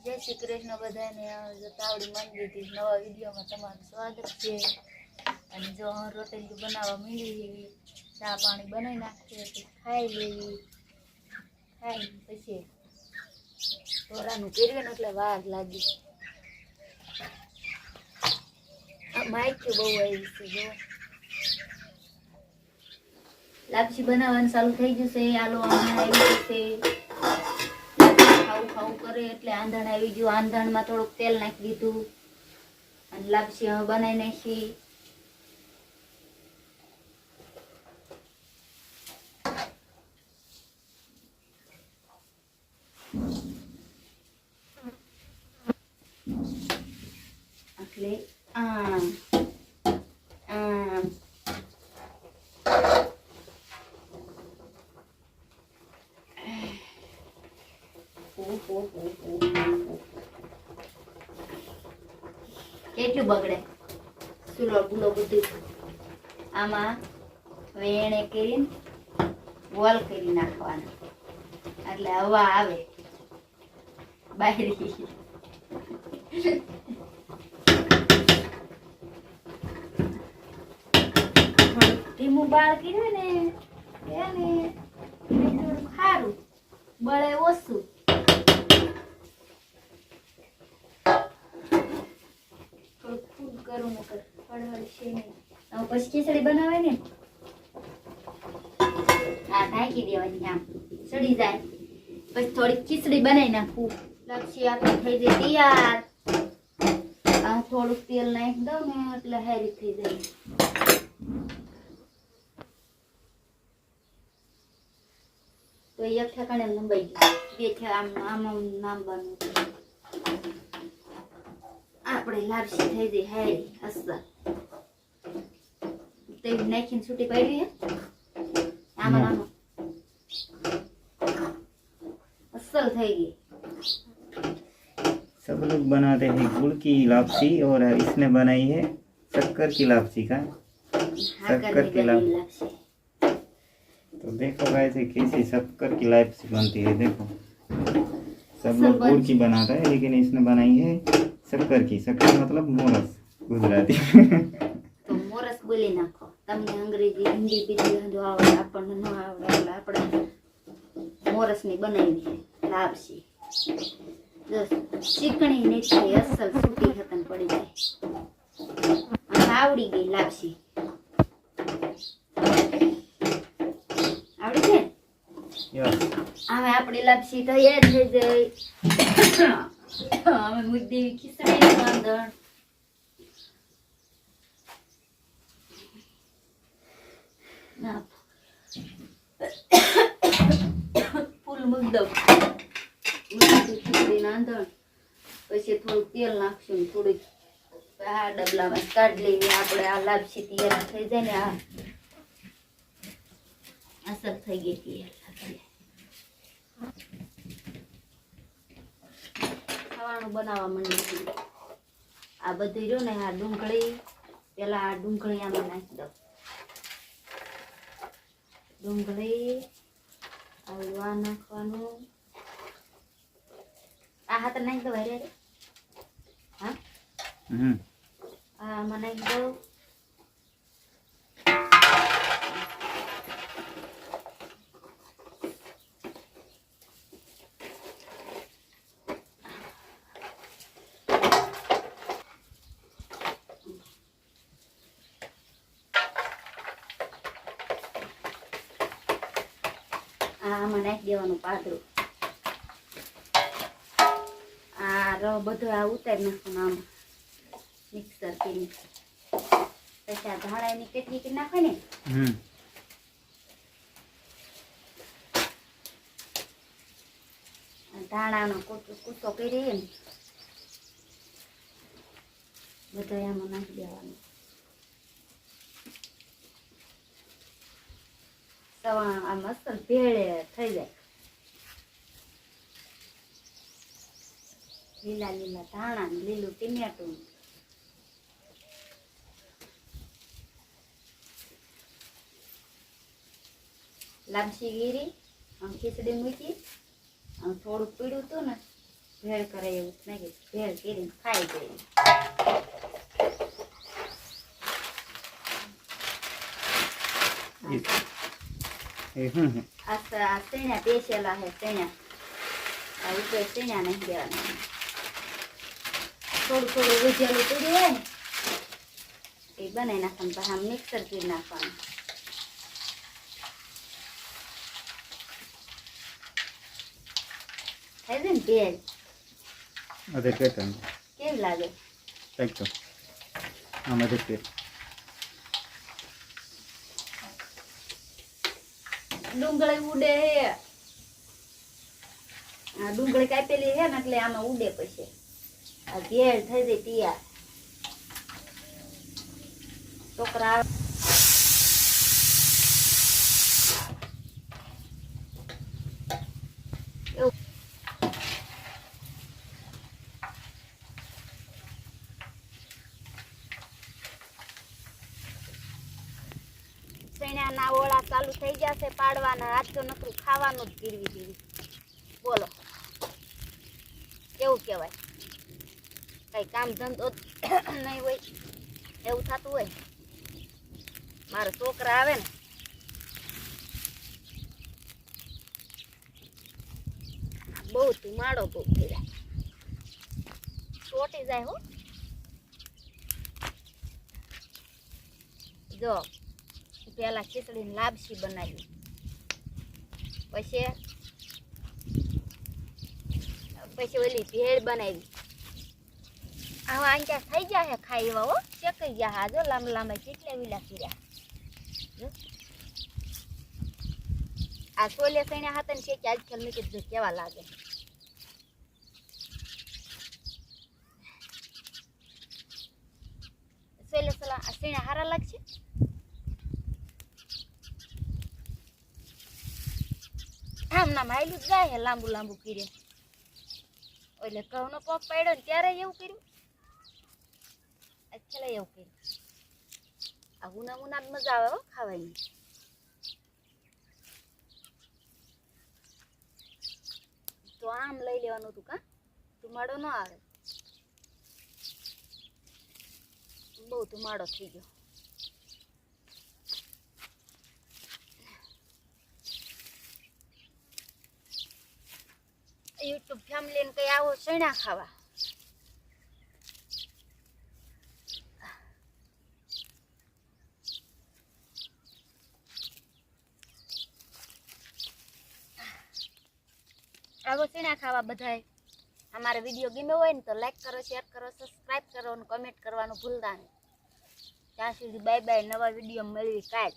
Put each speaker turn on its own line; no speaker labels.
જય શ્રી કૃષ્ણ બધાને. તાવડી મંદિરથી નવા વિડીયોમાં તમારું સ્વાગત છે. અને જો રોટલી બનાવવા માંડી, ચા પાણી બનાવી નાખીએ તો ખાઈ લેવી. ખાઈ પછી ઢોરાનું કર્યું ને એટલે વાર લાગી. માહિતી બહુ આવી છે. જો લાપસી બનાવવાનું ચાલુ થઈ જશે. આલો આંધણ આવી જશે. ખાવું ખાવું કરે એટલે આંધણ આવી ગયું. આંધણમાં થોડુંક તેલ નાખી દીધું અને લાપસી હવે બનાવી નાખી. એટલે આમ આમ કેટલું બગડે સુલો બુલો બધું. આમાં વેણે કરીને ગોલ કરી નાખવાના એટલે હવા આવે બહાર. ધીમું બાળ કર્યું ને એને થોડું સારું બળે ઓછું. કરું નકર હળહળ છે નહીં. હવે પછી ખીચડી બનાવે ને આ ઢાંકી દેવાની, આમ સડી જાય. પછી થોડી ખીચડી બનાવી નાખું. લાપસી આપી થઈ જાય તૈયાર. આ થોડુંક તેલ નાખી દઉં ને એટલે હારી થઈ જાય. તો એક ઠેકાણે લંબાઈ ગયું. બે આમ આમ નામવાનું આપણે લાપસી થઈ જાય હારી અસર. તે નાખીને છૂટી પાડી આમાં આમાં અસલ થઈ ગઈ.
सब लोग बनाते हैं गुड़ की लापसी और इसने बनाई है शक्कर की लापसी का शक्कर की लापसी. तो देखो गाइस कैसी शक्कर की लापसी बनती है. देखो सब लोग गुड़ की बनाता है लेकिन इसने बनाई है शक्कर की. शक्कर मतलब मोरस गुजराती.
તો મોરસ બોલી નાખો. તમને અંગ્રેજી હિન્દી બીજી જો આવડે આપણને ન આવડે એટલે આપણે મોરસની બનાવી લાપસી. ચીકણી નીચે અસલ સૂટી હતન પડી જાય. આવડી ગઈ લાપસી. આવડી છે. હવે આપણી લાપસી તૈયાર થઈ ગઈ. હવે મુદ્દી ખીચડી આંધણ ફૂલ મૂક દઉં. ખીચડી આંધણ પછી થોડું તેલ નાખશું. થોડીક આ ડબલામાં કાઢી લઈએ આપણે. આ લાપસી તૈયાર થઈ જાય ને આ અસર થઈ ગઈ તૈયાર. ખાવાનું બનાવવા માંડી. આ બધું રહ્યું ને આ ડુંગળી પેલા આ ડુંગળી આમાં નાખી દઉં. ડુંગળી આવડવા નાખવાનું. આ હાથ નાખી દો ભાઈ. હા આમાં નાખી દઉં. આમાં નાખી દેવાનું પાતળું. આ રવ બધો આ ઉતારી નાખવાનું આમાં મિક્સર કરી. પછી આ ધાણાની કેટલી કરી નાખે ને ધાણાનો કૂચો કરી ને બધો આમાં નાખી દેવાનું. સવા આ મસ્ત ભેળે થઈ જાય. લીલા લીલા ધાણા લીલું ટીમેટું લાપસી ગીરી આમ ખીચડી મૂકી આમ થોડુંક પીળું હતું ને ભેળ કરે એવું નહીં કે ભેળ કરીને ખાઈ જાય.
એ શું છે?
આ ચણા પેસેલા છે ચણા. આ ઉપર ચણા નહીં દેવાના. થોડું થોડું ઉજેલું પીડ્યું હોય ને એ બનાવી નાખવાનું. પછી આમ મિક્સર કરી નાખવાનું. થાય છે ને ભેળ
અરે કેતન
કેવી લાગે?
કઈક તો આમાં દેખે
ડુંગળી ઉડે હે. આ ડુંગળી કાપેલી છે ને એટલે આમાં ઉડે પછી. આ ભેળ થઈ જાય તૈયાર. છોકરા આવે. એવું ચણાના ઓળા ચાલુ થઈ જશે પાડવાના. આજ તો નકરું ખાવાનું જ ગીરવી દીધી. બોલો કેવું કહેવાય? કઈ કામ ધંધો નહીં હોય એવું થતું હોય. મારા છોકરા આવે ને બહુ ધુમાડો બહુ થઈ જાય. ચોટી જાય હો. જો પેલા ખીચડીને લાપસી બનાવી, પછી ઓલી ભેળ બનાવી. આવા આંચા થઈ ગયા હે ખાઈ એવા હો. શેકાઈ ગયા હા. જો લાંબા લાંબા કેટલા વીલા કર્યા. આ સોલે સૈણા હતા ને શેકી આજકાલ મેં કીધું કેવા લાગે. સોલે સૈણા હારા લાગશે. આમ નામ આયલું જ જાય હે લાંબુ લાંબુ કીરે. એટલે ઘઉંનો પગ પાડ્યો ને ત્યારે એવું કર્યું. છેલ્લે એવું કર્યું. આ ઉના ઉના મજા આવે હો ખાવાની. તો આમ લઈ લેવાનું હતું કા ધુમાડો ન આવે. બહુ ધુમાડો થઈ ગયો. યુટ્યુબ ફેમિલી ને કઈ આવો સૈણા ખાવા. આવો સૈણા ખાવા બધાય. અમારા વિડીયો ગમ્યો હોય ને તો લાઈક કરો, શેર કરો, સબસ્ક્રાઈબ કરો અને કમેન્ટ કરવાનું ભૂલતા નહીં. ત્યાં સુધી બાય બાય. નવા વિડીયો મળવી કાલ.